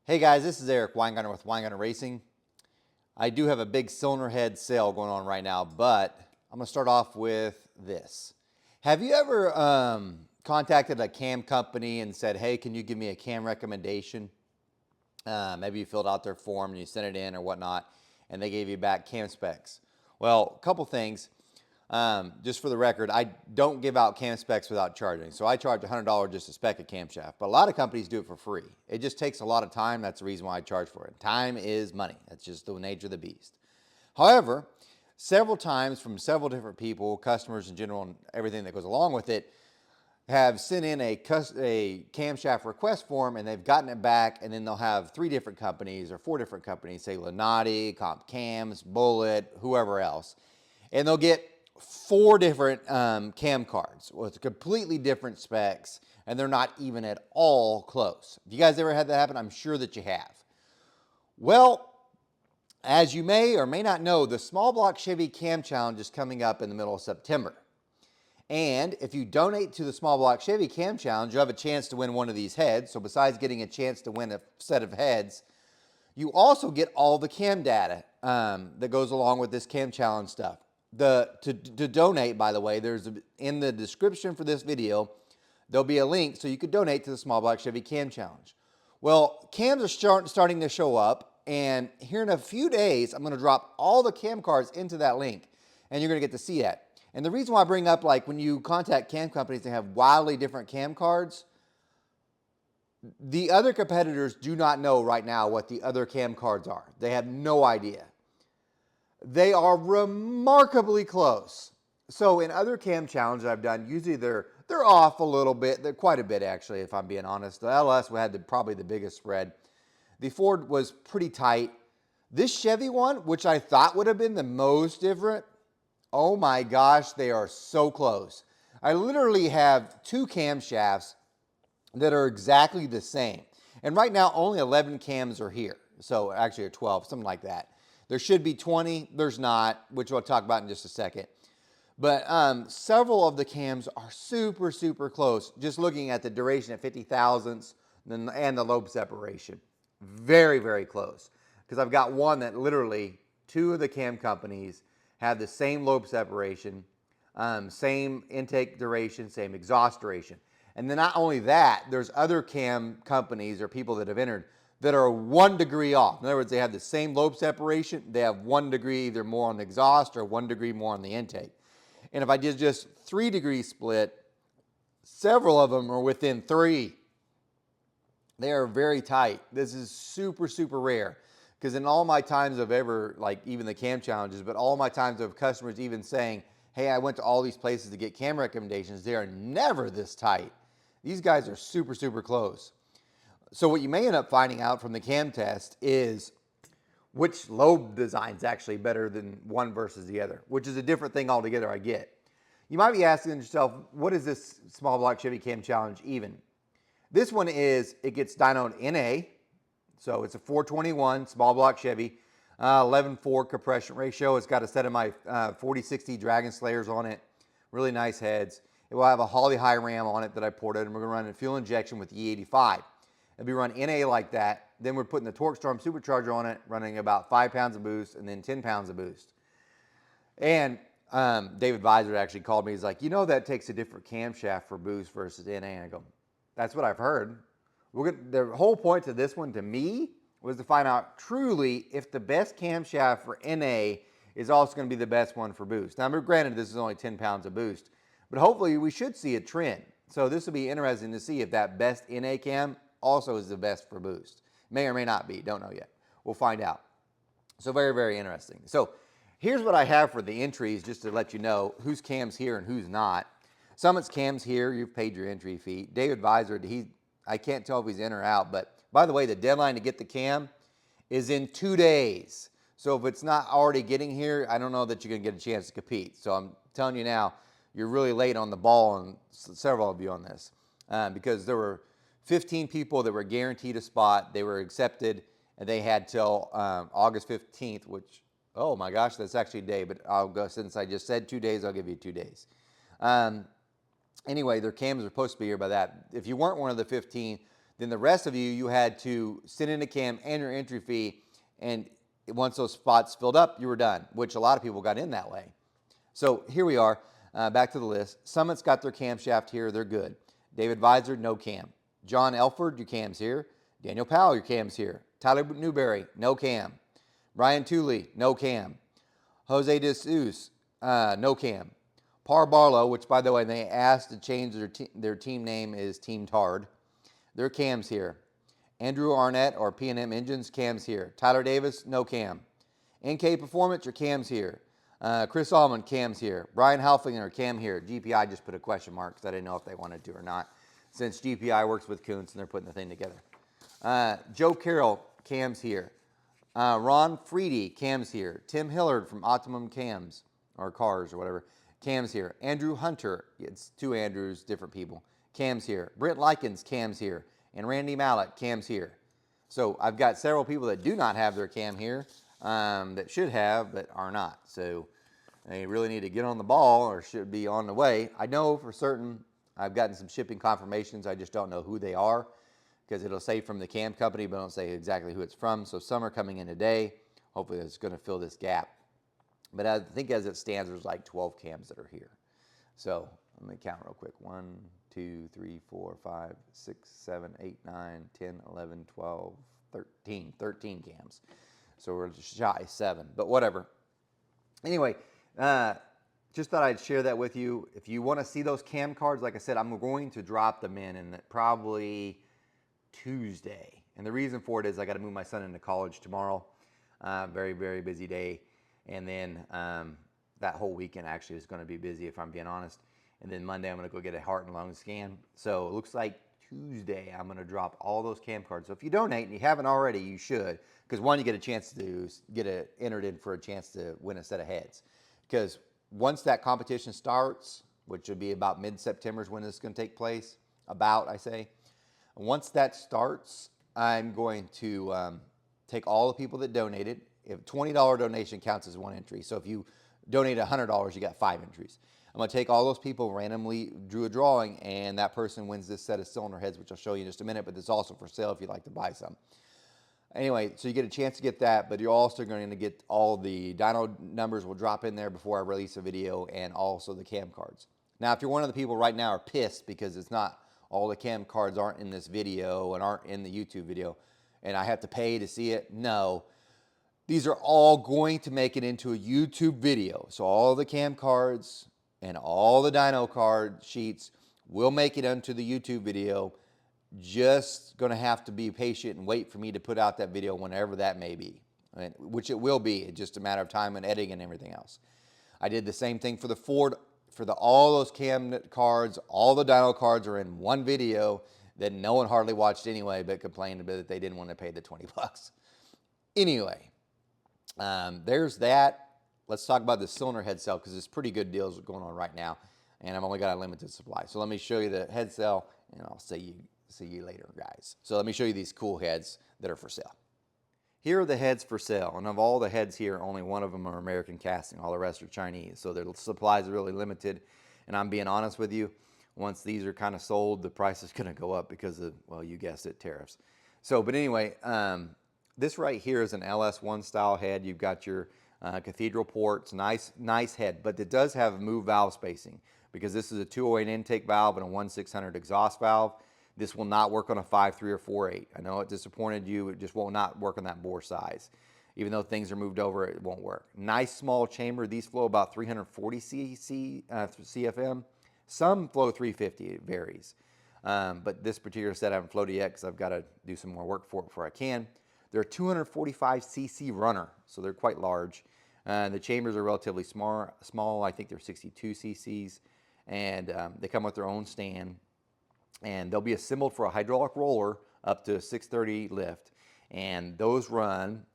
Hey guys, this is Eric Weingartner with Weingartner Racing. I do have a big cylinder head sale going on right now, but I'm going to start off with this. Have you ever contacted a cam company and said, hey, can you give me a cam recommendation? Maybe you filled out their form and you sent it in or whatnot, and they gave you back cam specs. Well, a couple things. Just for the record, I don't give out cam specs without charging. So I charge $100 just to spec a camshaft, but a lot of companies do it for free. It just takes a lot of time. That's the reason why I charge for it. Time is money. That's just the nature of the beast. However, several times from several different people, customers in general, and everything that goes along with it, have sent in a camshaft request form and they've gotten it back, and then they'll have 3 different companies or 4 different companies, say Lenati, Comp Cams, Bullet, whoever else, and they'll get 4 different cam cards with completely different specs, and they're not even at all close. If you guys ever had that happen, I'm sure that you have. Well, as you may or may not know, the Small Block Chevy Cam Challenge is coming up in the middle of September. And if you donate to the Small Block Chevy Cam Challenge, you'll have a chance to win one of these heads. So besides getting a chance to win a set of heads, you also get all the cam data that goes along with this Cam Challenge stuff. To donate, by the way, in the description for this video, there'll be a link so you could donate to the Small Block Chevy Cam Challenge. Well, cams are starting to show up, and here in a few days, I'm going to drop all the cam cards into that link, and you're going to get to see that. And the reason why I bring up, like, when you contact cam companies, they have wildly different cam cards. The other competitors do not know right now what the other cam cards are. They have no idea. They are remarkably close. So in other cam challenges I've done, usually they're off a little bit. They're quite a bit, actually, if I'm being honest. The LS had probably the biggest spread. The Ford was pretty tight. This Chevy one, which I thought would have been the most different, oh my gosh, they are so close. I literally have 2 camshafts that are exactly the same. And right now, only 11 cams are here. So actually, or 12, something like that. There should be 20. There's not, which we'll talk about in just a second. But several of the cams are super, super close. Just looking at the duration at 50 thousandths and the lobe separation. Very, very close. Because I've got one that literally 2 of the cam companies have the same lobe separation, same intake duration, same exhaust duration. And then not only that, there's other cam companies or people that have entered that are 1 degree off. In other words, they have the same lobe separation. They have 1 degree either more on the exhaust or 1 degree more on the intake. And if I did just 3 degree split, several of them are within 3. They are very tight. This is super, super rare. Because in all my times of ever, like even the cam challenges, but all my times of customers even saying, hey, I went to all these places to get cam recommendations, they are never this tight. These guys are super, super close. So what you may end up finding out from the cam test is which lobe design is actually better than one versus the other, which is a different thing altogether, I get. You might be asking yourself, what is this Small Block Chevy Cam Challenge even? This one it gets dynoed NA, so it's a 421 Small Block Chevy, 11.4 compression ratio. It's got a set of my 4060 Dragon Slayers on it, really nice heads. It will have a Holley high ram on it that I ported, and we're going to run a fuel injection with E85. It'll be run NA like that. Then we're putting the Torque Storm supercharger on it, running about 5 pounds of boost and then 10 pounds of boost. And David Visor actually called me. He's like, you know, that takes a different camshaft for boost versus NA. And I go, that's what I've heard. The whole point to this one, to me, was to find out truly if the best camshaft for NA is also going to be the best one for boost. Now, granted, this is only 10 pounds of boost, but hopefully we should see a trend. So this will be interesting to see if that best NA cam also is the best for boost. May or may not be, don't know yet. We'll find out. So very, very interesting. So here's what I have for the entries, just to let you know whose cam's here and who's not. Summit's cam's here, you've paid your entry fee. David Visor, I can't tell if he's in or out, but by the way, the deadline to get the cam is in 2 days. So if it's not already getting here, I don't know that you're gonna get a chance to compete. So I'm telling you now, you're really late on the ball, and several of you on this, because there were 15 people that were guaranteed a spot. They were accepted, and they had till August 15th, which, oh my gosh, that's actually a day, but I'll go, since I just said 2 days, I'll give you 2 days. Anyway, their cams are supposed to be here by that. If you weren't one of the 15, Then the rest of you, you had to send in a cam and your entry fee, and once those spots filled up, you were done, which a lot of people got in that way. So here we are, back to the list. Summit's got their camshaft here, they're good. David Visor, no cam. John Elford, your cam's here. Daniel Powell, your cam's here. Tyler Newberry, no cam. Brian Tooley, no cam. Jose De Seuss, no cam. Par Barlow, which by the way, they asked to change their team name is Team Tard. Their cam's here. Andrew Arnett or P&M Engines, cam's here. Tyler Davis, no cam. NK Performance, your cam's here. Chris Allman, cam's here. Brian Halfinger, cam here. GPI just put a question mark because I didn't know if they wanted to or not, since GPI works with Kuntz and they're putting the thing together. Joe Carroll, cam's here. Ron Freedy, cam's here. Tim Hillard from Optimum Cams, or Cars or whatever, cam's here. Andrew Hunter, it's two Andrews, different people, cam's here. Brent Likens, cam's here. And Randy Mallett, cam's here. So I've got several people that do not have their cam here, that should have, but are not. So they really need to get on the ball or should be on the way. I know for certain I've gotten some shipping confirmations. I just don't know who they are because it'll say from the cam company, but it don't say exactly who it's from. So some are coming in today. Hopefully it's going to fill this gap. But I think as it stands, there's like 12 cams that are here. So let me count real quick. 1, 2, 3, 4, 5, 6, 7, 8, 9, 10, 11, 12, 13 cams. So we're just shy 7, but whatever. Anyway, just thought I'd share that with you. If you want to see those cam cards, like I said, I'm going to drop them in probably Tuesday. And the reason for it is I got to move my son into college tomorrow. Very, very busy day. And then that whole weekend actually is going to be busy if I'm being honest. And then Monday I'm going to go get a heart and lung scan. So it looks like Tuesday I'm going to drop all those cam cards. So if you donate and you haven't already, you should. Because one, you get a chance to get entered in for a chance to win a set of heads. Because once that competition starts, which would be about mid-September is when this is going to take place, I say. Once that starts, I'm going to take all the people that donated. If $20 donation counts as 1 entry. So if you donate $100, you got 5 entries. I'm going to take all those people, randomly drew a drawing, and that person wins this set of cylinder heads, which I'll show you in just a minute, but it's also for sale if you'd like to buy some. Anyway, so you get a chance to get that, but you're also going to get all the dyno numbers will drop in there before I release a video, and also the cam cards. Now, if you're one of the people right now are pissed because it's not, all the cam cards aren't in this video and aren't in the YouTube video, and I have to pay to see it, no. These are all going to make it into a YouTube video. So all the cam cards and all the dyno card sheets will make it into the YouTube video. Just going to have to be patient and wait for me to put out that video whenever that may be, which it will be. It's just a matter of time and editing and everything else. I did the same thing for the Ford. All those cam cards, all the dyno cards are in one video that no one hardly watched anyway, but complained that they didn't want to pay the 20 bucks. Anyway. There's that. Let's talk about the cylinder head cell because there's pretty good deals going on right now, and I've only got a limited supply. So let me show you the head cell, and I'll see you later, guys. So let me show you these cool heads that are for sale. Here are the heads for sale, and of all the heads here, only one of them are American casting. All the rest are Chinese, so their supply is really limited. And I'm being honest with you, once these are kind of sold, the price is going to go up because of, well, you guessed it, tariffs. So, but anyway, this right here is an LS1 style head. You've got your cathedral ports, nice head, but it does have move valve spacing because this is a 208 intake valve and a 1/600 exhaust valve. This will not work on a 5.3 or 4.8. I know it disappointed you. It just will not work on that bore size. Even though things are moved over, it won't work. Nice small chamber. These flow about 340 CFM. Some flow 350. It varies. But this particular set I haven't floated yet because I've got to do some more work for it before I can. They're a 245 cc runner, so they're quite large. The chambers are relatively small. I think they're 62 cc's, and they come with their own stand. And they'll be assembled for a hydraulic roller up to a 630 lift, and those run.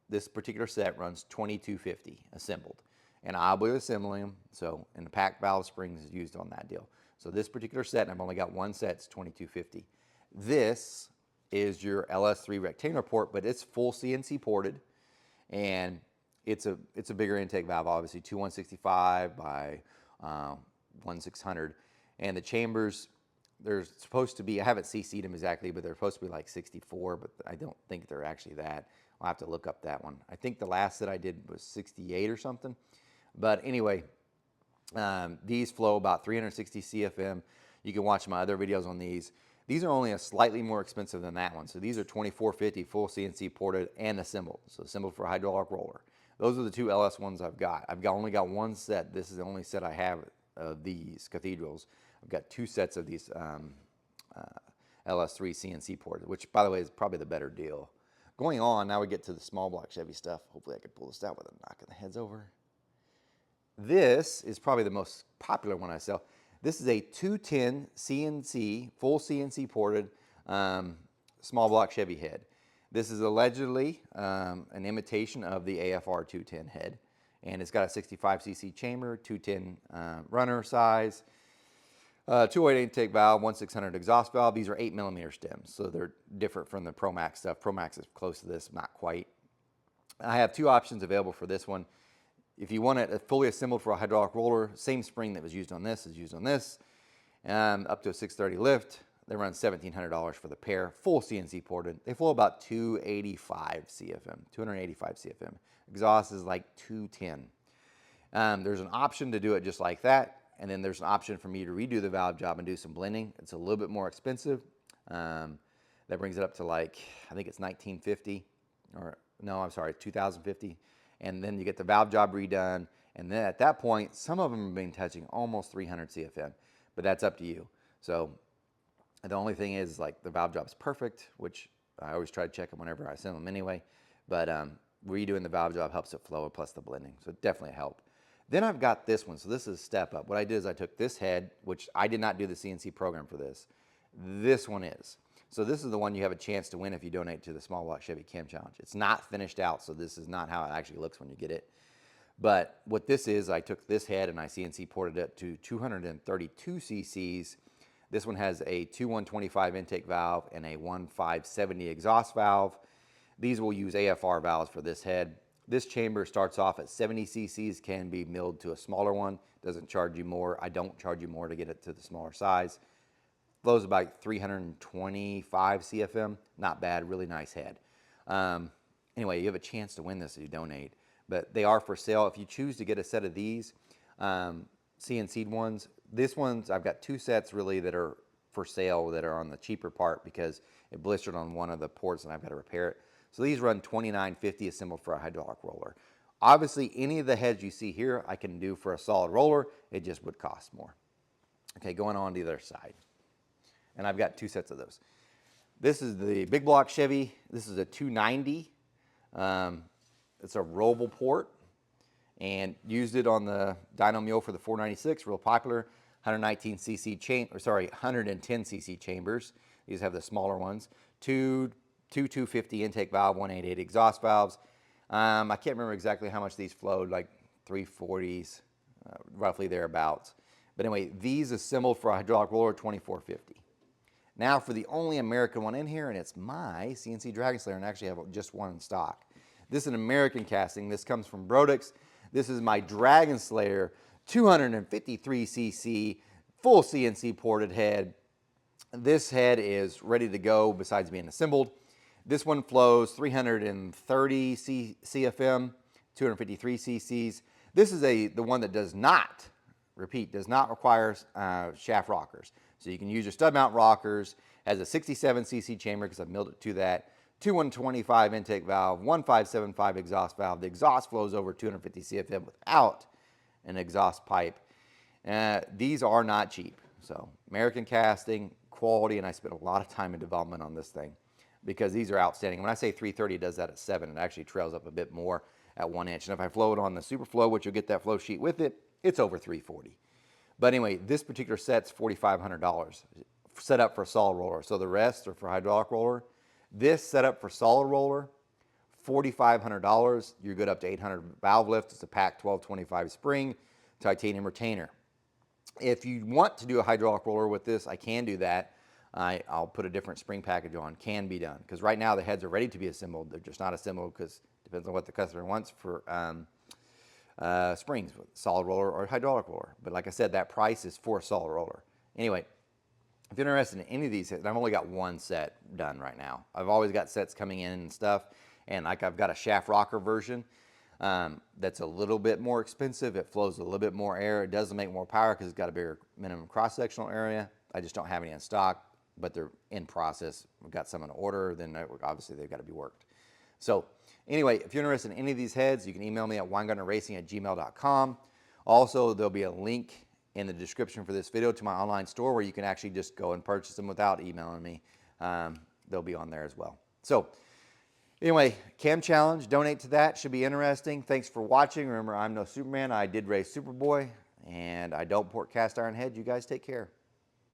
This particular set runs $22.50 assembled, and I'll be assembling them. So, and the pack valve springs is used on that deal. So this particular set, and I've only got one set, it's $22.50. This is your LS3 rectangular port, but it's full CNC ported, and it's a bigger intake valve, obviously 2165 by 1600, and the chambers they're supposed to be, I haven't CC'd them exactly, but they're supposed to be like 64, but I don't think they're actually that. I'll have to look up that one. I think the last that I did was 68 or something. But anyway, these flow about 360 CFM. You can watch my other videos on these. These are only a slightly more expensive than that one. So these are 2450 full CNC ported and assembled. So assembled for a hydraulic roller. Those are the two LS ones I've got. Only got one set. This is the only set I have of these cathedrals. I've got two sets of these LS3 CNC ported, which by the way is probably the better deal. Going on, now we get to the small block Chevy stuff. Hopefully I can pull this out without knocking the heads over. This is probably the most popular one I sell. This is a 210 CNC, full CNC ported small block Chevy head. This is allegedly an imitation of the AFR 210 head. And it's got a 65cc chamber, 210 runner size, 208 intake valve, 1600 exhaust valve. These are 8mm stems, so they're different from the Pro Max stuff. Pro Max is close to this, not quite. I have two options available for this one. If you want it fully assembled for a hydraulic roller, same spring that was used on this is used on this, up to a 630 lift. They run $1,700 for the pair, full CNC ported. They flow about 285 CFM. Exhaust is like 210. There's an option to do it just like that, and then there's an option for me to redo the valve job and do some blending. It's a little bit more expensive. That brings it up to like, I think it's 1950, or no, I'm sorry, 2050. And then you get the valve job redone. And then at that point, some of them have been touching almost 300 CFM, but that's up to you. So the only thing is like the valve job is perfect, which I always try to check them whenever I send them anyway. But redoing the valve job helps it flow, plus the blending. So definitely a help. Then I've got this one. So this is a step up. What I did is I took this head, which I did not do the CNC program for this. This one is. So this is the one you have a chance to win if you donate to the Small Block Chevy Cam Challenge. It's not finished out, so this is not how it actually looks when you get it. But what this is, I took this head and I CNC ported it to 232 cc's. This one has a 2125 intake valve and a 1570 exhaust valve. These will use AFR valves for this head. This chamber starts off at 70 cc's, can be milled to a smaller one. Doesn't charge you more. I don't charge you more to get it to the smaller size. Flows about 325 CFM. Not bad, really nice head. Anyway, you have a chance to win this if you donate. But they are for sale. If you choose to get a set of these CNC'd ones, this one's, I've got two sets really that are for sale that are on the cheaper part because it blistered on one of the ports and I've got to repair it. So these run $29.50 assembled for a hydraulic roller. Obviously, any of the heads you see here, I can do for a solid roller. It just would cost more. Okay, going on to the other side. And I've got two sets of those. This is the big block Chevy. This is a 290. It's a rollable port, and used it on the dyno mule for the 496, real popular. 110 cc chambers. These have the smaller ones. Two 250 intake valve, 188 exhaust valves. I can't remember exactly how much these flowed, like 340s, roughly thereabouts. But anyway, these assembled for a hydraulic roller, 2450. Now for the only American one in here, and it's my CNC Dragon Slayer, and I actually have just one in stock. This is an American casting. This comes from Brodix. This is my Dragon Slayer 253 cc full CNC ported head. This head is ready to go besides being assembled. This one flows 330 CFM, 253 cc's. This is the one that does not, repeat, does not require shaft rockers. So you can use your stud mount rockers. Has a 67 cc chamber because I've milled it to that. 2125 intake valve, 1575 exhaust valve. The exhaust flows over 250 CFM without an exhaust pipe. These are not cheap. So American casting, quality, and I spent a lot of time in development on this thing because these are outstanding. When I say 330, it does that at 7. It actually trails up a bit more at 1 inch. And if I flow it on the Super Flow, which you'll get that flow sheet with it, it's over 340. But anyway, this particular set's $4,500 set up for a solid roller. So the rest are for hydraulic roller. This setup for solid roller, $4,500. You're good up to 800 valve lift. It's a pack 1225 spring, titanium retainer. If you want to do a hydraulic roller with this, I can do that. I'll put a different spring package on. Can be done. Because right now the heads are ready to be assembled. They're just not assembled because it depends on what the customer wants for springs, with solid roller or hydraulic roller. But like I said, that price is for a solid roller. Anyway, if you're interested in any of these, I've only got one set done right now. I've always got sets coming in and stuff, and like I've got a shaft rocker version that's a little bit more expensive. It flows a little bit more air. It doesn't make more power because it's got a bigger minimum cross-sectional area. I just don't have any in stock, but they're in process. We've got some on order, then obviously they've got to be worked. So anyway, if you're interested in any of these heads, you can email me at winegardnerracing@gmail.com. Also, there'll be a link in the description for this video to my online store where you can actually just go and purchase them without emailing me. They'll be on there as well. So anyway, Cam Challenge, donate to that. Should be interesting. Thanks for watching. Remember, I'm no Superman. I did race Superboy, and I don't port cast iron head. You guys take care.